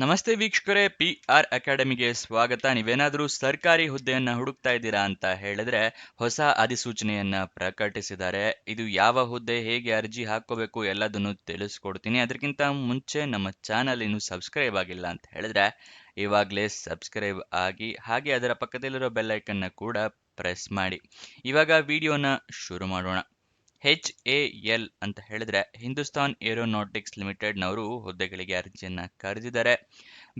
ನಮಸ್ತೆ ವೀಕ್ಷಕರೇ, PR ಅಕಾಡೆಮಿಗೆ ಸ್ವಾಗತ. ನೀವೇನಾದರೂ ಸರ್ಕಾರಿ ಹುದ್ದೆಯನ್ನ ಹುಡುಕ್ತಾ ಇದ್ದೀರಾ ಅಂತ ಹೇಳಿದ್ರೆ ಹೊಸ ಅಧಿಸೂಚನೆಯನ್ನ ಪ್ರಕಟಿಸಿದ್ದಾರೆ. ಇದು ಯಾವ ಹುದ್ದೆ, ಹೇಗೆ ಅರ್ಜಿ ಹಾಕೋಬೇಕು ಎಲ್ಲದನ್ನು ತಿಳಿಸ್ಕೊಡ್ತೀನಿ. ಅದಕ್ಕಿಂತ ಮುಂಚೆ ನಮ್ಮ ಚಾನಲ್ ಇನ್ನು ಸಬ್ಸ್ಕ್ರೈಬ್ ಆಗಿಲ್ಲ ಅಂತ ಹೇಳಿದ್ರೆ ಇವಾಗಲೇ ಸಬ್ಸ್ಕ್ರೈಬ್ ಆಗಿ, ಹಾಗೆ ಅದರ ಪಕ್ಕದಲ್ಲಿರೋ ಬೆಲ್ ಐಕನ್ನ ಕೂಡ ಪ್ರೆಸ್ ಮಾಡಿ. ಇವಾಗ ವಿಡಿಯೋನ ಶುರು ಮಾಡೋಣ. HAL ಅಂತ ಹೇಳಿದ್ರೆ ಹಿಂದೂಸ್ತಾನ್ ಏರೋನಾಟಿಕ್ಸ್ ಲಿಮಿಟೆಡ್ನವರು ಹುದ್ದೆಗಳಿಗೆ ಅರ್ಜಿಯನ್ನ ಕರೆದಿದ್ದಾರೆ.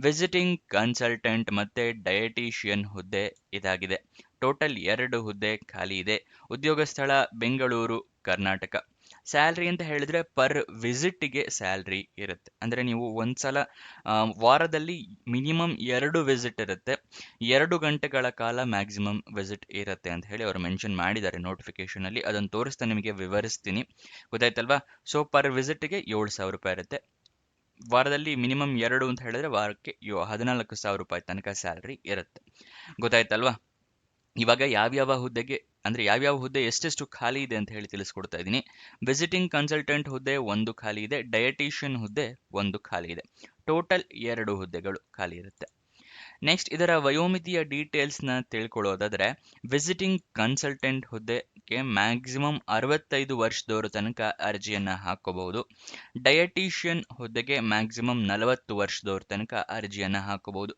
ವಿಸಿಟಿಂಗ್ ಕನ್ಸಲ್ಟೆಂಟ್ ಮತ್ತೆ ಡಯಟಿಷಿಯನ್ ಹುದ್ದೆ ಇದಾಗಿದೆ. ಟೋಟಲ್ 2 ಹುದ್ದೆ ಖಾಲಿ ಇದೆ. ಉದ್ಯೋಗ ಸ್ಥಳ ಬೆಂಗಳೂರು, ಕರ್ನಾಟಕ. ಸ್ಯಾಲ್ರಿ ಅಂತ ಹೇಳಿದ್ರೆ ಪರ್ ವಿಸಿಟ್ಗೆ ಸ್ಯಾಲ್ರಿ ಇರುತ್ತೆ. ಅಂದ್ರೆ ನೀವು ಒಂದ್ಸಲ ವಾರದಲ್ಲಿ ಮಿನಿಮಮ್ 2 ವಿಸಿಟ್ ಇರುತ್ತೆ. 2 ಗಂಟೆಗಳ ಕಾಲ ಮ್ಯಾಕ್ಸಿಮಮ್ ವಿಸಿಟ್ ಇರುತ್ತೆ ಅಂತ ಹೇಳಿ ಅವರು ಮೆನ್ಷನ್ ಮಾಡಿದ್ದಾರೆ ನೋಟಿಫಿಕೇಶನ್ ಅಲ್ಲಿ. ಅದನ್ನು ತೋರಿಸ್ತಾ ನಿಮಗೆ ವಿವರಿಸ್ತೀನಿ, ಗೊತ್ತಾಯ್ತಲ್ವಾ? ಸೊ ಪರ್ ವಿಸಿಟ್ಗೆ 7,000 ರೂಪಾಯಿ ಇರುತ್ತೆ. ವಾರದಲ್ಲಿ ಮಿನಿಮಮ್ 2 ಅಂತ ಹೇಳಿದ್ರೆ ವಾರಕ್ಕೆ 14,000 ರೂಪಾಯಿ ತನಕ ಸ್ಯಾಲ್ರಿ ಇರುತ್ತೆ, ಗೊತ್ತಾಯ್ತಲ್ವಾ? ಇವಾಗ ಯಾವ್ಯಾವ ಹುದ್ದೆಗೆ ಅಂದ್ರೆ ಯಾವ್ಯಾವ ಹುದ್ದೆ ಎಷ್ಟೆಷ್ಟು ಖಾಲಿ ಇದೆ ಅಂತ ಹೇಳಿ ತಿಳಿಸ್ಕೊಡ್ತಾ ಇದ್ದೀನಿ. ವಿಸಿಟಿಂಗ್ ಕನ್ಸಲ್ಟೆಂಟ್ ಹುದ್ದೆ 1 ಖಾಲಿ ಇದೆ. ಡಯಟಿಷಿಯನ್ ಹುದ್ದೆ 1 ಖಾಲಿ ಇದೆ. ಟೋಟಲ್ 2 ಹುದ್ದೆಗಳು ಖಾಲಿ ಇರುತ್ತೆ. ನೆಕ್ಸ್ಟ್ ಇದರ ವಯೋಮಿತಿಯ ಡೀಟೇಲ್ಸ್ನ ತಿಳ್ಕೊಳ್ಳೋದಾದ್ರೆ, ವಿಸಿಟಿಂಗ್ ಕನ್ಸಲ್ಟೆಂಟ್ ಹುದ್ದೆಗೆ ಮ್ಯಾಕ್ಸಿಮಮ್ 65 ವರ್ಷದವರ ತನಕ ಅರ್ಜಿಯನ್ನ ಹಾಕೋಬಹುದು. ಡಯಟಿಷಿಯನ್ ಹುದ್ದೆಗೆ ಮ್ಯಾಕ್ಸಿಮಮ್ 40 ವರ್ಷದವರ ತನಕ ಅರ್ಜಿಯನ್ನ ಹಾಕೋಬಹುದು.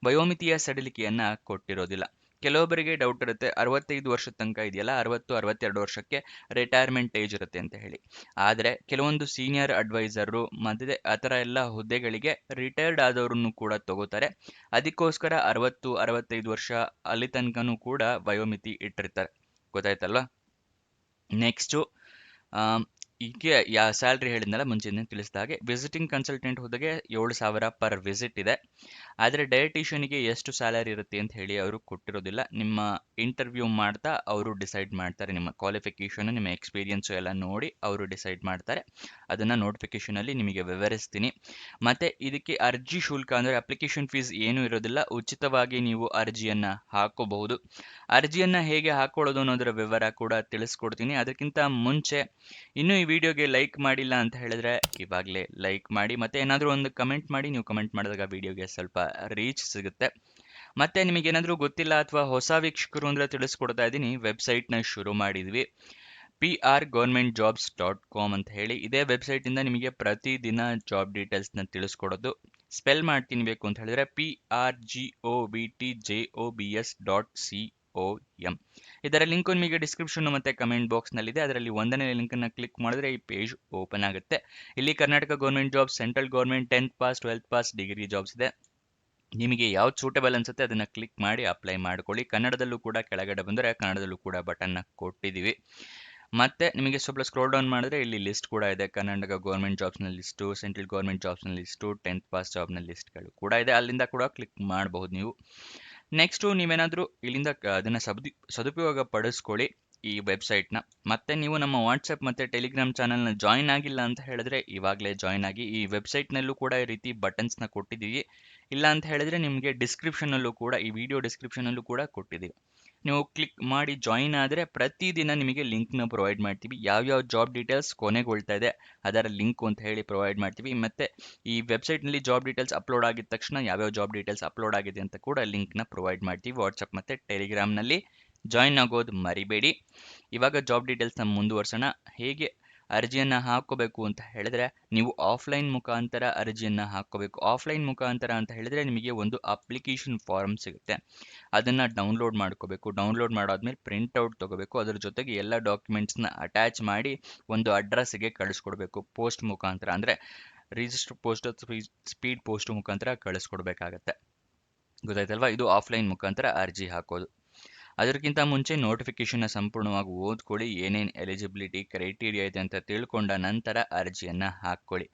ವಯೋಮಿತಿಯ ಸಡಿಲಿಕೆಯನ್ನ ಕೊಟ್ಟಿರೋದಿಲ್ಲ. ಕೆಲವೊಬ್ಬರಿಗೆ ಡೌಟ್ ಇರುತ್ತೆ, 65 ವರ್ಷದ ತನಕ ಇದೆಯಲ್ಲ, 60-62 ವರ್ಷಕ್ಕೆ ರಿಟೈರ್ಮೆಂಟ್ ಏಜ್ ಇರುತ್ತೆ ಅಂತ ಹೇಳಿ. ಆದರೆ ಕೆಲವೊಂದು ಸೀನಿಯರ್ ಅಡ್ವೈಸರು ಮತ್ತೆ ಆ ಥರ ಎಲ್ಲ ಹುದ್ದೆಗಳಿಗೆ ರಿಟೈರ್ಡ್ ಆದವ್ರನ್ನು ಕೂಡ ತಗೋತಾರೆ. ಅದಕ್ಕೋಸ್ಕರ 60-65 ವರ್ಷ ಅಲ್ಲಿ ತನಕನೂ ಕೂಡ ವಯೋಮಿತಿ ಇಟ್ಟಿರ್ತಾರೆ, ಗೊತ್ತಾಯ್ತಲ್ವಾ? ನೆಕ್ಸ್ಟು ಈಗ ಸ್ಯಾಲ್ರಿ ಹೇಳಿದ್ನಲ್ಲ ಮುಂಚೆನೇ ತಿಳಿಸಿದ ಹಾಗೆ, ವಿಸಿಟಿಂಗ್ ಕನ್ಸಲ್ಟೆಂಟ್ ಹುದ್ದೆಗೆ 7,000 ಪರ್ ವಿಸಿಟ್ ಇದೆ. ಆದರೆ ಡಯಟಿಷಿಯನ್ಗೆ ಎಷ್ಟು ಸ್ಯಾಲರಿ ಇರುತ್ತೆ ಅಂತ ಹೇಳಿ ಅವರು ಕೊಟ್ಟಿರೋದಿಲ್ಲ. ನಿಮ್ಮ ಇಂಟರ್ವ್ಯೂ ಮಾಡ್ತಾ ಅವರು ಡಿಸೈಡ್ ಮಾಡ್ತಾರೆ. ನಿಮ್ಮ ಕ್ವಾಲಿಫಿಕೇಷನ್, ನಿಮ್ಮ ಎಕ್ಸ್ಪೀರಿಯನ್ಸು ಎಲ್ಲ ನೋಡಿ ಅವರು ಡಿಸೈಡ್ ಮಾಡ್ತಾರೆ. ಅದನ್ನು ನೋಟಿಫಿಕೇಶನಲ್ಲಿ ನಿಮಗೆ ವಿವರಿಸ್ತೀನಿ. ಮತ್ತು ಇದಕ್ಕೆ ಅರ್ಜಿ ಶುಲ್ಕ ಅಂದರೆ ಅಪ್ಲಿಕೇಶನ್ ಫೀಸ್ ಏನೂ ಇರೋದಿಲ್ಲ. ಉಚಿತವಾಗಿ ನೀವು ಅರ್ಜಿಯನ್ನು ಹಾಕೋಬಹುದು. ಅರ್ಜಿಯನ್ನು ಹೇಗೆ ಹಾಕೊಳ್ಳೋದು ಅನ್ನೋದರ ವಿವರ ಕೂಡ ತಿಳಿಸ್ಕೊಡ್ತೀನಿ. ಅದಕ್ಕಿಂತ ಮುಂಚೆ ಇನ್ನೂ ಈ ವಿಡಿಯೋಗೆ ಲೈಕ್ ಮಾಡಿಲ್ಲ ಅಂತ ಹೇಳಿದ್ರೆ ಇವಾಗಲೇ ಲೈಕ್ ಮಾಡಿ, ಮತ್ತೆ ಏನಾದರೂ ಒಂದು ಕಮೆಂಟ್ ಮಾಡಿ. ನೀವು ಕಮೆಂಟ್ ಮಾಡಿದಾಗ ವಿಡಿಯೋಗೆ ಸ್ವಲ್ಪ ರೀಚ್ ಸಿಗುತ್ತೆ. ಮತ್ತೆ ನಿಮಗೇನಾದರೂ ಗೊತ್ತಿಲ್ಲ ಅಥವಾ ಹೊಸ ವೀಕ್ಷಕರು ಅಂದರೆ ತಿಳಿಸ್ಕೊಡ್ತಾ ಇದ್ದೀನಿ. ವೆಬ್ಸೈಟ್ನ ಶುರು ಮಾಡಿದ್ವಿ, prgovernmentjobs.com ಅಂತ ಹೇಳಿ. ಇದೇ ವೆಬ್ಸೈಟಿಂದ ನಿಮಗೆ ಪ್ರತಿದಿನ ಜಾಬ್ ಡೀಟೇಲ್ಸ್ನ ತಿಳಿಸ್ಕೊಡೋದು. ಸ್ಪೆಲ್ ಮಾಡ್ತೀನಿ ಬೇಕು ಅಂತ ಹೇಳಿದ್ರೆ prgovtjobs.com. ಇದರ ಲಿಂಕ್ ನಿಮಗೆ ಡಿಸ್ಕ್ರಿಪ್ಷನ್ ಮತ್ತೆ ಕಮೆಂಟ್ ಬಾಕ್ಸ್ನಲ್ಲಿದೆ. ಅದರಲ್ಲಿ 1ನೇ ಲಿಂಕನ್ನು ಕ್ಲಿಕ್ ಮಾಡಿದ್ರೆ ಈ ಪೇಜ್ ಓಪನ್ ಆಗುತ್ತೆ. ಇಲ್ಲಿ Karnataka government jobs, central government, 10th pass, 12th pass, degree jobs ಇದೆ. ನಿಮಗೆ ಯಾವ್ದು ಸೂಟಬಲ್ ಅನ್ಸುತ್ತೆ ಅದನ್ನು ಕ್ಲಿಕ್ ಮಾಡಿ ಅಪ್ಲೈ ಮಾಡ್ಕೊಳ್ಳಿ. ಕನ್ನಡದಲ್ಲೂ ಕೂಡ ಕೆಳಗಡೆ ಬಂದರೆ ಕನ್ನಡದಲ್ಲೂ ಕೂಡ ಬಟನ್ನ ಕೊಟ್ಟಿದ್ದೀವಿ. ಮತ್ತೆ ನಿಮಗೆ ಸ್ವಲ್ಪ ಸ್ಕ್ರೋಲ್ ಡೌನ್ ಮಾಡಿದ್ರೆ ಇಲ್ಲಿ ಲಿಸ್ಟ್ ಕೂಡ ಇದೆ. ಕರ್ನಾಟಕ ಗೌರ್ಮೆಂಟ್ ಜಾಬ್ಸ್ನ ಲಿಸ್ಟು, ಸೆಂಟ್ರಲ್ ಗೌರ್ಮೆಂಟ್ ಜಾಬ್ಸ್ನ ಲಿಸ್ಟು, 10th ಪಾಸ್ ಜಾಬ್ನ ಲಿಸ್ಟ್ಗಳು ಕೂಡ ಇದೆ. ಅಲ್ಲಿಂದ ಕೂಡ ಕ್ಲಿಕ್ ಮಾಡಬಹುದು ನೀವು. ನೆಕ್ಸ್ಟು ನೀವೇನಾದರೂ ಇಲ್ಲಿಂದ ಅದನ್ನು ಸದುಪಯೋಗ ಪಡಿಸ್ಕೊಳ್ಳಿ ಈ ವೆಬ್ಸೈಟ್ನ. ಮತ್ತೆ ನೀವು ನಮ್ಮ ವಾಟ್ಸಪ್ ಮತ್ತು ಟೆಲಿಗ್ರಾಮ್ ಚಾನಲ್ನ ಜಾಯಿನ್ ಆಗಿಲ್ಲ ಅಂತ ಹೇಳಿದ್ರೆ ಇವಾಗಲೇ ಜಾಯಿನ್ ಆಗಿ. ಈ ವೆಬ್ಸೈಟ್ನಲ್ಲೂ ಕೂಡ ಈ ರೀತಿ ಬಟನ್ಸ್ನ ಕೊಟ್ಟಿದ್ದೀವಿ. ಇಲ್ಲ ಅಂತ ಹೇಳಿದ್ರೆ ನಿಮಗೆ ಡಿಸ್ಕ್ರಿಪ್ಷನಲ್ಲೂ ಕೂಡ, ಈ ವಿಡಿಯೋ ಡಿಸ್ಕ್ರಿಪ್ಷನಲ್ಲೂ ಕೂಡ ಕೊಟ್ಟಿದ್ದೀವಿ. ನೀವು ಕ್ಲಿಕ್ ಮಾಡಿ ಜಾಯಿನ್ ಆದರೆ ಪ್ರತಿದಿನ ನಿಮಗೆ ಲಿಂಕ್ನ ಪ್ರೊವೈಡ್ ಮಾಡ್ತೀವಿ. ಯಾವ್ಯಾವ ಜಾಬ್ ಡೀಟೇಲ್ಸ್ ಕೊನೆಗೊಳ್ತಾ ಇದೆ ಅದರ ಲಿಂಕ್ ಅಂತ ಹೇಳಿ ಪ್ರೊವೈಡ್ ಮಾಡ್ತೀವಿ. ಮತ್ತು ಈ ವೆಬ್ಸೈಟ್ನಲ್ಲಿ ಜಾಬ್ ಡೀಟೇಲ್ಸ್ ಅಪ್ಲೋಡ್ ಆಗಿದ ತಕ್ಷಣ ಯಾವ್ಯಾವ ಜಾಬ್ ಡೀಟೇಲ್ಸ್ ಅಪ್ಲೋಡ್ ಆಗಿದೆ ಅಂತ ಕೂಡ ಲಿಂಕ್ನ ಪ್ರೊವೈಡ್ ಮಾಡ್ತೀವಿ. ವಾಟ್ಸಪ್ ಮತ್ತು ಟೆಲಿಗ್ರಾಮ್ನಲ್ಲಿ ಜಾಯಿನ್ ಆಗೋದು ಮರಿಬೇಡಿ. ಇವಾಗ ಜಾಬ್ ಡೀಟೇಲ್ಸ್ನ ಮುಂದುವರ್ಸೋಣ. ಹೇಗೆ ಅರ್ಜಿಯನ್ನು ಹಾಕೋಬೇಕು ಅಂತ ಹೇಳಿದ್ರೆ, ನೀವು ಆಫ್ಲೈನ್ ಮುಖಾಂತರ ಅರ್ಜಿಯನ್ನು ಹಾಕೋಬೇಕು. ಆಫ್ಲೈನ್ ಮುಖಾಂತರ ಅಂತ ಹೇಳಿದ್ರೆ ನಿಮಗೆ ಒಂದು ಅಪ್ಲಿಕೇಶನ್ ಫಾರ್ಮ್ ಸಿಗುತ್ತೆ, ಅದನ್ನು ಡೌನ್ಲೋಡ್ ಮಾಡ್ಕೋಬೇಕು. ಡೌನ್ಲೋಡ್ ಮಾಡಾದ್ಮೇಲೆ ಪ್ರಿಂಟ್ಔಟ್ ತೊಗೋಬೇಕು. ಅದರ ಜೊತೆಗೆ ಎಲ್ಲ ಡಾಕ್ಯುಮೆಂಟ್ಸ್ನ ಅಟ್ಯಾಚ್ ಮಾಡಿ ಒಂದು ಅಡ್ರೆಸ್ಸಿಗೆ ಕಳಿಸ್ಕೊಡ್ಬೇಕು ಪೋಸ್ಟ್ ಮುಖಾಂತರ. ಅಂದರೆ ರಿಜಿಸ್ಟರ್ ಪೋಸ್ಟ್, ಸ್ಪೀಡ್ ಪೋಸ್ಟ್ ಮುಖಾಂತರ ಕಳಿಸ್ಕೊಡ್ಬೇಕಾಗತ್ತೆ, ಗೊತ್ತಾಯ್ತಲ್ವಾ? ಇದು ಆಫ್ಲೈನ್ ಮುಖಾಂತರ ಅರ್ಜಿ ಹಾಕೋದು. ಅದಕ್ಕಿಂತ ಮುಂಚೆ ನೋಟಿಫಿಕೇಶನ್ನ ಸಂಪೂರ್ಣವಾಗಿ ಓದ್ಕೊಳ್ಳಿ. ಏನೇನು ಎಲಿಜಿಬಿಲಿಟಿ ಕ್ರೈಟೀರಿಯಾ ಇದೆ ಅಂತ ತಿಳ್ಕೊಂಡ ನಂತರ ಅರ್ಜಿಯನ್ನು ಹಾಕ್ಕೊಳ್ಳಿ.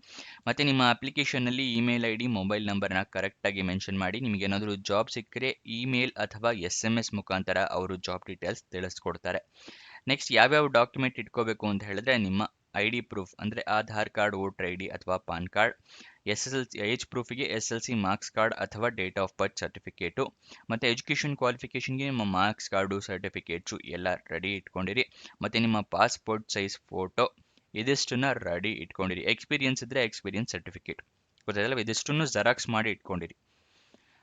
ಮತ್ತು ನಿಮ್ಮ ಅಪ್ಲಿಕೇಶನ್ನಲ್ಲಿ ಇಮೇಲ್ ID, ಮೊಬೈಲ್ ನಂಬರ್ನ ಕರೆಕ್ಟಾಗಿ ಮೆನ್ಷನ್ ಮಾಡಿ. ನಿಮಗೇನಾದರೂ ಜಾಬ್ ಸಿಕ್ಕರೆ ಇಮೇಲ್ ಅಥವಾ SMS ಮುಖಾಂತರ ಅವರು ಜಾಬ್ ಡೀಟೇಲ್ಸ್ ತಿಳಿಸ್ಕೊಡ್ತಾರೆ. ನೆಕ್ಸ್ಟ್ ಯಾವ್ಯಾವ ಡಾಕ್ಯುಮೆಂಟ್ ಇಟ್ಕೋಬೇಕು ಅಂತ ಹೇಳಿದ್ರೆ, ನಿಮ್ಮ ID ಪ್ರೂಫ್ ಅಂದರೆ ಆಧಾರ್ ಕಾರ್ಡ್, ವೋಟರ್ ID ಅಥವಾ ಪಾನ್ ಕಾರ್ಡ್. SSLC ಏಜ್ ಪ್ರೂಫಿಗೆ SSLC ಮಾರ್ಕ್ಸ್ ಕಾರ್ಡ್ ಅಥವಾ ಡೇಟ್ ಆಫ್ ಬರ್ತ್ ಸರ್ಟಿಫಿಕೇಟು. ಮತ್ತು ಎಜುಕೇಷನ್ ಕ್ವಾಲಿಫಿಕೇಷನ್ಗೆ ನಿಮ್ಮ ಮಾರ್ಕ್ಸ್ ಕಾರ್ಡು, ಸರ್ಟಿಫಿಕೇಟ್ಸು ಎಲ್ಲ ರೆಡಿ ಇಟ್ಕೊಂಡಿರಿ. ಮತ್ತು ನಿಮ್ಮ ಪಾಸ್ಪೋರ್ಟ್ ಸೈಜ್ ಫೋಟೋ ಇದಿಷ್ಟನ್ನ ರೆಡಿ ಇಟ್ಕೊಂಡಿರಿ. ಎಕ್ಸ್ಪೀರಿಯನ್ಸ್ ಇದ್ದರೆ ಎಕ್ಸ್ಪೀರಿಯನ್ಸ್ ಸರ್ಟಿಫಿಕೇಟ್. ಗೊತ್ತಾಯ್ತಲ್ಲ, ಇದಿಷ್ಟನ್ನು ಜೆರಾಕ್ಸ್ ಮಾಡಿ ಇಟ್ಕೊಂಡಿರಿ.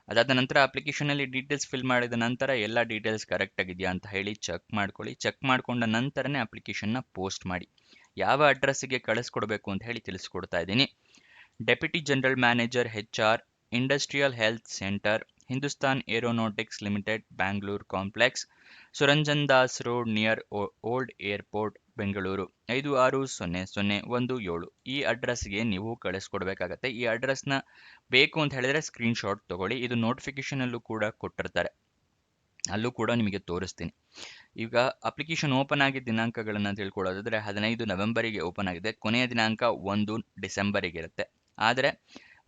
ಅದಾದ ನಂತರ ಅಪ್ಲಿಕೇಶನಲ್ಲಿ ಡೀಟೇಲ್ಸ್ ಫಿಲ್ ಮಾಡಿದ ನಂತರ ಎಲ್ಲ ಡೀಟೇಲ್ಸ್ ಕರೆಕ್ಟ್ ಆಗಿದೆಯಾ ಅಂತ ಹೇಳಿ ಚೆಕ್ ಮಾಡ್ಕೊಳ್ಳಿ. ಚೆಕ್ ಮಾಡ್ಕೊಂಡ ನಂತರನೇ ಅಪ್ಲಿಕೇಶನ್ನ ಪೋಸ್ಟ್ ಮಾಡಿ. ಯಾವ ಅಡ್ರೆಸ್ಸಿಗೆ ಕಳಿಸ್ಕೊಡ್ಬೇಕು ಅಂತ ಹೇಳಿ ತಿಳಿಸ್ಕೊಡ್ತಾ ಇದ್ದೀನಿ. Deputy general manager HR, industrial health centre, Hindustan aeronautics limited, Bangalore complex, Suranjan Das road near old airport, Bengaluru 560017. ಈ ಅಡ್ರೆಸ್ಗೆ ನೀವು ಕಳಿಸ್ಕೊಡ್ಬೇಕಾಗತ್ತೆ. ಈ ಅಡ್ರೆಸ್ನ ಬೇಕು ಅಂತ ಹೇಳಿದ್ರೆ ಸ್ಕ್ರೀನ್ಶಾಟ್ ತಗೊಳ್ಳಿ. ಇದು ನೋಟಿಫಿಕೇಶನ್ ಅಲ್ಲೂ ಕೂಡ ಕೊಟ್ಟಿರ್ತಾರೆ, ಅಲ್ಲೂ ಕೂಡ ನಿಮಗೆ ತೋರಿಸ್ತೀನಿ. ಈಗ ಅಪ್ಲಿಕೇಶನ್ ಓಪನ್ ಆಗಿದ್ದ ದಿನಾಂಕಗಳನ್ನು ತಿಳ್ಕೊಳ್ಳೋದಾದ್ರೆ 15 ನವೆಂಬರಿಗೆ ಓಪನ್ ಆಗಿದೆ. ಕೊನೆಯ ದಿನಾಂಕ 1 ಡಿಸೆಂಬರಿಗೆ ಇರುತ್ತೆ. ಆದರೆ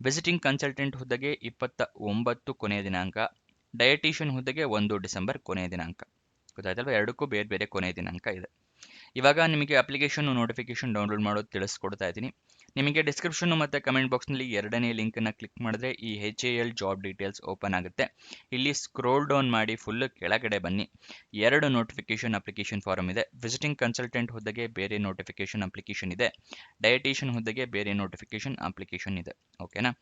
ವಿಸಿಟಿಂಗ್ ಕನ್ಸಲ್ಟೆಂಟ್ ಹುದ್ದೆಗೆ 29 ಕೊನೆಯ ದಿನಾಂಕ, ಡಯಟಿಷಿಯನ್ ಹುದ್ದೆಗೆ 1 ಡಿಸೆಂಬರ್ ಕೊನೆಯ ದಿನಾಂಕ. ಗೊತ್ತಾಯ್ತಲ್ವ, ಎರಡಕ್ಕೂ ಬೇರೆ ಬೇರೆ ಕೊನೆಯ ದಿನಾಂಕ ಇದೆ. ಇವಾಗ ನಿಮಗೆ ಅಪ್ಲಿಕೇಶನ್ ನೋಟಿಫಿಕೇಶನ್ ಡೌನ್ಲೋಡ್ ಮಾಡೋದು ತಿಳಿಸ್ಕೊಡ್ತಾ ಇದ್ದೀನಿ. ನಿಮಗೆ ಡಿಸ್ಕ್ರಿಪ್ಷನ್ ಮತ್ತು ಕಮೆಂಟ್ ಬಾಕ್ಸ್ನಲ್ಲಿ ಎರಡನೇ ಲಿಂಕನ್ನು ಕ್ಲಿಕ್ ಮಾಡಿದ್ರೆ ಈ HAL ಜಾಬ್ ಡೀಟೇಲ್ಸ್ ಓಪನ್ ಆಗುತ್ತೆ. ಇಲ್ಲಿ ಸ್ಕ್ರೋಲ್ ಡೌನ್ ಮಾಡಿ ಫುಲ್ ಕೆಳಗಡೆ ಬನ್ನಿ. 2 ನೋಟಿಫಿಕೇಶನ್ ಅಪ್ಲಿಕೇಶನ್ ಫಾರಮ್ ಇದೆ. ವಿಸಿಟಿಂಗ್ ಕನ್ಸಲ್ಟೆಂಟ್ ಹುದ್ದೆಗೆ ಬೇರೆ ನೋಟಿಫಿಕೇಶನ್ ಅಪ್ಲಿಕೇಶನ್ ಇದೆ, ಡಯಟಿಷಿಯನ್ ಹುದ್ದೆಗೆ ಬೇರೆ ನೋಟಿಫಿಕೇಶನ್ ಅಪ್ಲಿಕೇಶನ್ ಇದೆ. ಓಕೆನಾ.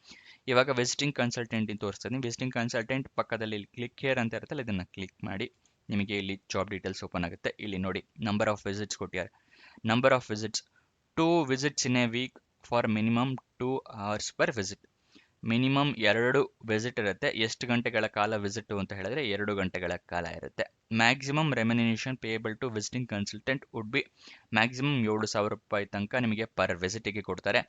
ಇವಾಗ ವಿಸಿಟಿಂಗ್ ಕನ್ಸಲ್ಟೆಂಟ್ ತೋರಿಸ್ತೀನಿ. ವಿಸಿಟಿಂಗ್ ಕನ್ಸಲ್ಟೆಂಟ್ ಪಕ್ಕದಲ್ಲಿ ಕ್ಲಿಕ್ ಹೇರ್ ಅಂತ ಇರುತ್ತಲ್ಲ, ಇದನ್ನು ಕ್ಲಿಕ್ ಮಾಡಿ ನಿಮಗೆ ಇಲ್ಲಿ ಜಾಬ್ ಡೀಟೇಲ್ಸ್ ಓಪನ್ ಆಗುತ್ತೆ. ಇಲ್ಲಿ ನೋಡಿ, ನಂಬರ್ ಆಫ್ ವಿಸಿಟ್ಸ್ ಕೊಟ್ಟಿದ್ದಾರೆ. Number of visits 2 visits in a week for minimum 2 hours per visit. Minimum 2 visit ಇರುತ್ತೆ. ಎಷ್ಟು ಗಂಟೆಗಳ ಕಾಲ ವಿಸಿಟ್ ಅಂತ ಹೇಳಿದ್ರೆ 2 ಗಂಟೆಗಳ ಕಾಲ ಇರುತ್ತೆ. Maximum remuneration payable to visiting consultant would be maximum 7,000 ರೂಪಾಯಿ ತನಕ ನಿಮಗೆ ಪರ್ ವಿಸಿಟಿಗೆ ಕೊಡ್ತಾರೆ.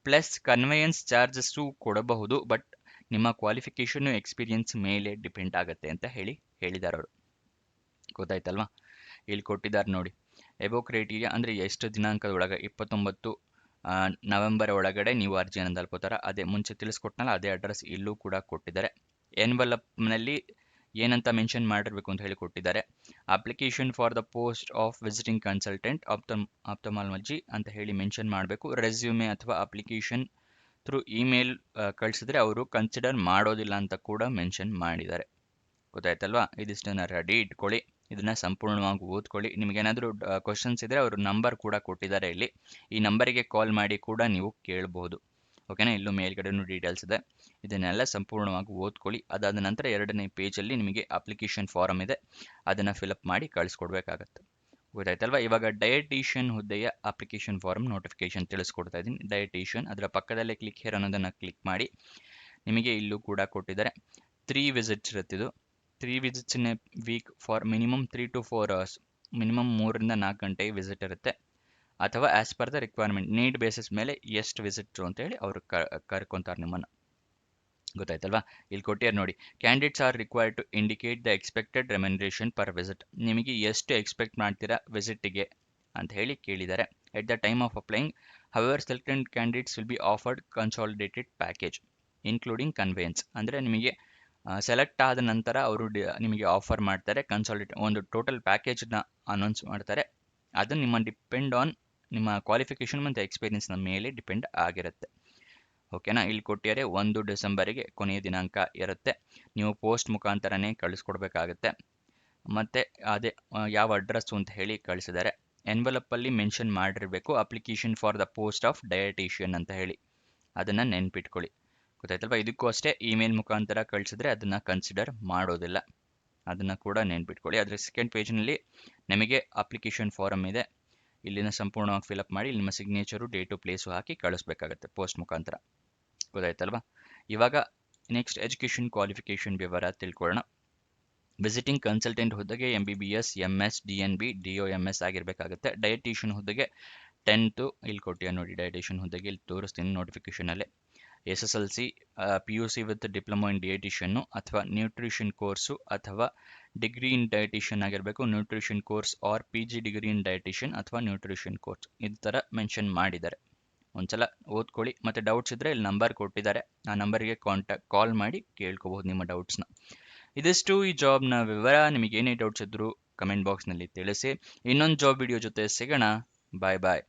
ಪ್ಲಸ್ ಕನ್ವೆಯನ್ಸ್ ಚಾರ್ಜಸ್ಸು ಕೊಡಬಹುದು, ಬಟ್ ನಿಮ್ಮ ಕ್ವಾಲಿಫಿಕೇಷನ್ ಎಕ್ಸ್ಪೀರಿಯನ್ಸ್ ಮೇಲೆ ಡಿಪೆಂಡ್ ಆಗುತ್ತೆ ಅಂತ ಹೇಳಿದ್ದಾರೆ ಅವರು. ಗೊತ್ತಾಯ್ತಲ್ವಾ, ಇಲ್ಲಿ ಕೊಟ್ಟಿದ್ದಾರೆ ನೋಡಿ. ಎಬೋ ಕ್ರೈಟೀರಿಯಾ ಅಂದರೆ ಎಷ್ಟು ದಿನಾಂಕದ ಒಳಗೆ 29 ನವೆಂಬರ್ ಒಳಗಡೆ ನೀವು ಅರ್ಜಿಯನ್ನು ತಲುಪುತ್ತಾರೆ. ಅದೇ ಮುಂಚೆ ತಿಳಿಸ್ಕೊಟ್ನಲ್ಲ, ಅದೇ ಅಡ್ರೆಸ್ ಇಲ್ಲೂ ಕೂಡ ಕೊಟ್ಟಿದ್ದಾರೆ. ಎನ್ವಲಪ್ನಲ್ಲಿ ಏನಂತ ಮೆನ್ಷನ್ ಮಾಡಿರಬೇಕು ಅಂತ ಹೇಳಿ ಕೊಟ್ಟಿದ್ದಾರೆ. Application for the post of visiting consultant ophthalmology ಅಂತ ಹೇಳಿ ಮೆನ್ಷನ್ ಮಾಡಬೇಕು. ರೆಸ್ಯೂಮೆ ಅಥವಾ ಅಪ್ಲಿಕೇಶನ್ ಥ್ರೂ ಇಮೇಲ್ ಕಳಿಸಿದ್ರೆ ಅವರು ಕನ್ಸಿಡರ್ ಮಾಡೋದಿಲ್ಲ ಅಂತ ಕೂಡ ಮೆನ್ಷನ್ ಮಾಡಿದ್ದಾರೆ. ಗೊತ್ತಾಯ್ತಲ್ವಾ, ಇದಿಷ್ಟನ್ನು ರೆಡಿ ಇಟ್ಕೊಳ್ಳಿ. ಇದನ್ನ ಸಂಪೂರ್ಣವಾಗಿ ಓದ್ಕೊಳ್ಳಿ. ನಿಮಗೇನಾದರೂ ಕ್ವಶನ್ಸ್ ಇದ್ದರೆ ಅವರು ನಂಬರ್ ಕೂಡ ಕೊಟ್ಟಿದ್ದಾರೆ ಇಲ್ಲಿ. ಈ ನಂಬರಿಗೆ ಕಾಲ್ ಮಾಡಿ ಕೂಡ ನೀವು ಕೇಳಬಹುದು. ಓಕೆನಾ. ಇಲ್ಲೂ ಮೇಲ್ಗಡೆನೂ ಡೀಟೇಲ್ಸ್ ಇದೆ. ಇದನ್ನೆಲ್ಲ ಸಂಪೂರ್ಣವಾಗಿ ಓದ್ಕೊಳ್ಳಿ. ಅದಾದ ನಂತರ 2ನೇ ಪೇಜಲ್ಲಿ ನಿಮಗೆ ಅಪ್ಲಿಕೇಶನ್ ಫಾರಮ್ ಇದೆ, ಅದನ್ನು ಫಿಲಪ್ ಮಾಡಿ ಕಳಿಸ್ಕೊಡ್ಬೇಕಾಗತ್ತೆ. ಗೊತ್ತಾಯ್ತಲ್ವಾ. ಇವಾಗ ಡಯಟಿಷಿಯನ್ ಹುದ್ದೆಯ ಅಪ್ಲಿಕೇಶನ್ ಫಾರಮ್ ನೋಟಿಫಿಕೇಶನ್ ತಿಳಿಸ್ಕೊಡ್ತಾ ಇದ್ದೀನಿ. ಡಯಟಿಷಿಯನ್ ಅದರ ಪಕ್ಕದಲ್ಲೇ ಕ್ಲಿಕ್ ಹೇರ್ ಅನ್ನೋದನ್ನು ಕ್ಲಿಕ್ ಮಾಡಿ. ನಿಮಗೆ ಇಲ್ಲೂ ಕೂಡ ಕೊಟ್ಟಿದ್ದಾರೆ 3 ವಿಸಿಟ್ಸ್ ಇರುತ್ತಿದ್ದು. 3 visits in a week for minimum 3 to 4 hours. Minimum 3ರಿಂದ 4 ಗಂಟೆ ವಿಸಿಟ್ ಇರುತ್ತೆ. ಅಥವಾ as per the requirement, need basis ಮೇಲೆ ಎಷ್ಟು ವಿಸಿಟ್ರು ಅಂತೇಳಿ ಅವರು ಕರ್ಕೊಂತಾರೆ ನಿಮ್ಮನ್ನು. ಗೊತ್ತಾಯ್ತಲ್ವಾ. ಇಲ್ಲಿ ಕೊಟ್ಟಿದ್ದಾರೆ ನೋಡಿ, candidates are required to indicate the expected remuneration per visit. ನಿಮಗೆ ಎಷ್ಟು ಎಕ್ಸ್ಪೆಕ್ಟ್ ಮಾಡ್ತೀರಾ ವಿಸಿಟ್ಗೆ ಅಂತ ಹೇಳಿ ಕೇಳಿದ್ದಾರೆ. At the time of applying however selected candidates will be offered consolidated package including conveyance. ಅಂದರೆ ನಿಮಗೆ ಸೆಲೆಕ್ಟ್ ಆದ ನಂತರ ಅವರು ನಿಮಗೆ ಆಫರ್ ಮಾಡ್ತಾರೆ. ಒಂದು ಟೋಟಲ್ ಪ್ಯಾಕೇಜ್ನ ಅನೌನ್ಸ್ ಮಾಡ್ತಾರೆ. ಅದು ನಿಮ್ಮ ಡಿಪೆಂಡ್ ಆನ್ ನಿಮ್ಮ ಕ್ವಾಲಿಫಿಕೇಷನ್ ಮತ್ತು ಎಕ್ಸ್ಪೀರಿಯನ್ಸ್ನ ಮೇಲೆ ಡಿಪೆಂಡ್ ಆಗಿರುತ್ತೆ. ಓಕೆನಾ. ಇಲ್ಲಿ ಕೊಟ್ಟಿದ್ದಾರೆ 1 ಡಿಸೆಂಬರಿಗೆ ಕೊನೆಯ ದಿನಾಂಕ ಇರುತ್ತೆ. ನೀವು ಪೋಸ್ಟ್ ಮುಖಾಂತರನೇ ಕಳಿಸ್ಕೊಡ್ಬೇಕಾಗತ್ತೆ. ಮತ್ತು ಅದೇ ಯಾವ ಅಡ್ರೆಸ್ಸು ಅಂತ ಹೇಳಿ ಕಳಿಸಿದ್ದಾರೆ. ಎನ್ವಲಪ್ಪಲ್ಲಿ ಮೆನ್ಷನ್ ಮಾಡಿರಬೇಕು application for the post of dietitian ಅಂತ ಹೇಳಿ. ಅದನ್ನು ನೆನ್ಪಿಟ್ಕೊಳ್ಳಿ. ಗೊತ್ತಾಯ್ತಲ್ವ. ಇದಕ್ಕೂ ಅಷ್ಟೇ ಇಮೇಲ್ ಮುಖಾಂತರ ಕಳಿಸಿದ್ರೆ ಅದನ್ನು ಕನ್ಸಿಡರ್ ಮಾಡೋದಿಲ್ಲ. ಅದನ್ನು ಕೂಡ ನೆನ್ಪಿಟ್ಕೊಳ್ಳಿ. ಅದರ ಸೆಕೆಂಡ್ ಪೇಜ್ನಲ್ಲಿ ನಿಮಗೆ ಅಪ್ಲಿಕೇಶನ್ ಫಾರಮ್ ಇದೆ. ಇಲ್ಲಿನ ಸಂಪೂರ್ಣವಾಗಿ ಫಿಲಪ್ ಮಾಡಿ ನಿಮ್ಮ ಸಿಗ್ನೇಚರು, ಡೇಟು, ಪ್ಲೇಸು ಹಾಕಿ ಕಳಿಸ್ಬೇಕಾಗತ್ತೆ ಪೋಸ್ಟ್ ಮುಖಾಂತರ. ಗೊತ್ತಾಯ್ತಲ್ವಾ. ಇವಾಗ ನೆಕ್ಸ್ಟ್ ಎಜುಕೇಷನ್ ಕ್ವಾಲಿಫಿಕೇಷನ್ ವಿವರ ತಿಳ್ಕೊಳ್ಳೋಣ. ವಿಸಿಟಿಂಗ್ ಕನ್ಸಲ್ಟೆಂಟ್ ಹುದ್ದೆಗೆ MBBS, MS, DNB, DOMS ಆಗಿರಬೇಕಾಗುತ್ತೆ. ಡಯಟಿಷಿಯನ್ ಹುದ್ದೆಗೆ 10th ಇಲ್ಲಿ ಕೊಟ್ಟಿಯ ನೋಡಿ. ಡಯಟಿಷಿಯನ್ ಹುದ್ದೆಗೆ ಇಲ್ಲಿ ತೋರಿಸ್ತೀನಿ ನೋಟಿಫಿಕೇಷನಲ್ಲಿ. SSLC, PUC with diploma in dietician ಅಥವಾ ನ್ಯೂಟ್ರಿಷನ್ ಕೋರ್ಸು ಅಥವಾ ಡಿಗ್ರಿ ಇನ್ ಡಯಟಿಷಿಯನ್ ಆಗಿರಬೇಕು. Nutrition course or PG degree in dietician ಅಥವಾ ನ್ಯೂಟ್ರಿಷನ್ ಕೋರ್ಸ್ ಈ ಥರ ಮೆನ್ಷನ್ ಮಾಡಿದ್ದಾರೆ. ಒಂದ್ಸಲ ಓದ್ಕೊಳ್ಳಿ. ಮತ್ತು ಡೌಟ್ಸ್ ಇದ್ದರೆ ಇಲ್ಲಿ ನಂಬರ್ ಕೊಟ್ಟಿದ್ದಾರೆ, ಆ ನಂಬರಿಗೆ ಕಾಲ್ ಮಾಡಿ ಕೇಳ್ಕೋಬಹುದು ನಿಮ್ಮ ಡೌಟ್ಸ್ನ. ಇದಿಷ್ಟು ಈ ಜಾಬ್ನ ವಿವರ. ನಿಮಗೆ ಏನೇ ಡೌಟ್ಸ್ ಇದ್ದರೂ ಕಮೆಂಟ್ ಬಾಕ್ಸ್ನಲ್ಲಿ ತಿಳಿಸಿ. ಇನ್ನೊಂದು ಜಾಬ್ ವಿಡಿಯೋ ಜೊತೆ ಸಿಗೋಣ. ಬಾಯ್ ಬಾಯ್.